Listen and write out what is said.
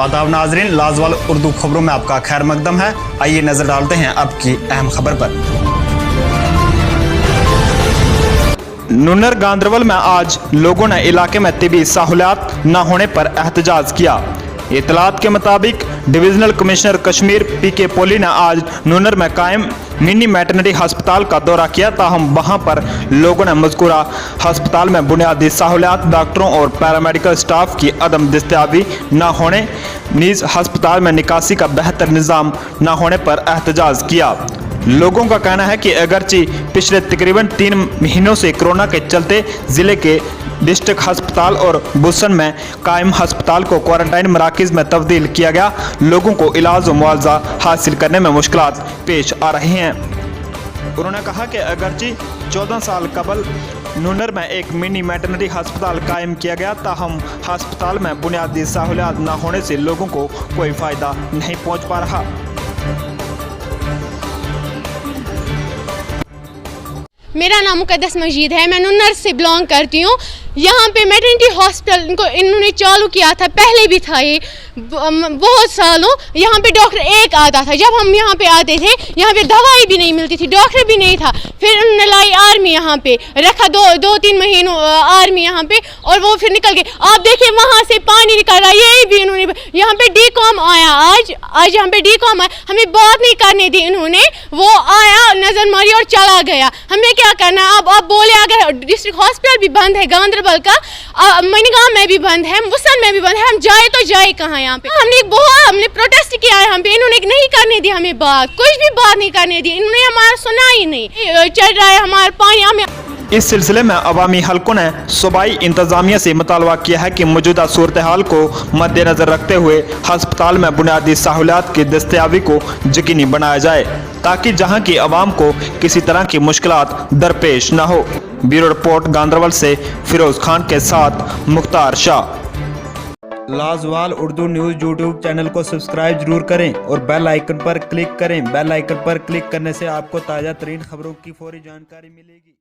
आदाब नाजरीन, लाजवाल उर्दू खबरों में आपका खैर मकदम है। आइए नजर डालते हैं अब की अहम खबर पर। नुन्नर गांदरबल में आज लोगों ने इलाके में तिबी सहूलियात न होने पर एहतजाज किया। इतलात के मुताबिक डिविजनल कमिश्नर कश्मीर पीके पोली ने आज नुन्नर में कायम मिनी मैटरनिटी अस्पताल का दौरा किया। ताहम वहां पर लोगों ने मज़कूरा अस्पताल में बुनियादी सहूलियात, डॉक्टरों और पैरामेडिकल स्टाफ की अदम दस्तयाबी न होने, नीज़ अस्पताल में निकासी का बेहतर निज़ाम न होने पर एहतजाज किया। लोगों का कहना है कि अगरचे पिछले तकरीबन 3 महीनों से कोरोना के चलते ज़िले के डिस्ट्रिक्ट अस्पताल और बुसन में कायम अस्पताल को क्वारंटाइन मराकज़ में तब्दील किया गया, लोगों को इलाज और मुआवजा हासिल करने में मुश्किलात पेश आ रही हैं। उन्होंने कहा कि अगरचे 14 साल कबल नुन्नर में एक मिनी मैटरनिटी अस्पताल कायम किया गया, ताहम अस्पताल में बुनियादी सहूलियात न होने से लोगों को कोई फ़ायदा नहीं पहुँच पा रहा। मेरा नाम मुकद्दस मजीद है, मैं नुन्नर से बिलोंग करती हूँ। यहाँ पे मैटरनिटी हॉस्पिटल इनको इन्होंने चालू किया था, पहले भी था ये बहुत सालों। यहाँ पे डॉक्टर एक आता था, जब हम यहाँ पे आते थे यहाँ पे दवाई भी नहीं मिलती थी, डॉक्टर भी नहीं था। फिर उन्होंने लाई आर्मी, यहाँ पे रखा 2-3 महीनों आर्मी यहाँ पे, और वो फिर निकल गए। आप देखिए वहाँ से पानी निकल रहा है, यही भी इन्होंने यहाँ पे डीकॉम आया आज यहाँ पे डीकॉम आया, हमें बात नहीं करने दी इन्होंने। वो आया, नजर मारी और चला गया। हमें क्या करना है? अब बोले अगर डिस्ट्रिक्ट हॉस्पिटल भी बंद है गांदरबल का, मनीगांव में भी बंद है, बुसन में भी बंद है, हम जाए तो जाए कहाँ? यहाँ पे हमने प्रोटेस्ट किया है, हम पे इन्होंने नहीं करने दी, हमें बात कुछ भी बात नहीं करने दी, इन्होंने हमारा सुना ही नहीं। चल रहा है हमारा पानी हमें। इस सिलसिले में अवामी हलकों ने सूबाई इंतजामिया से मुतालबा किया है कि मौजूदा सूरत हाल को मद्देनजर रखते हुए अस्पताल में बुनियादी सहूलियात की दस्तयाबी को यकीनी बनाया जाए, ताकि जहां की आवाम को किसी तरह की मुश्किलात दरपेश न हो। ब्यूरो रिपोर्ट गांदरबल से फिरोज खान के साथ Mukhtar Shah. Lajawal Urdu news YouTube channel को सब्सक्राइब जरूर करें और बेल आइकन पर क्लिक करें। बेल आइकन पर क्लिक करने से आपको ताज़ा तरीन खबरों की फौरी जानकारी मिलेगी।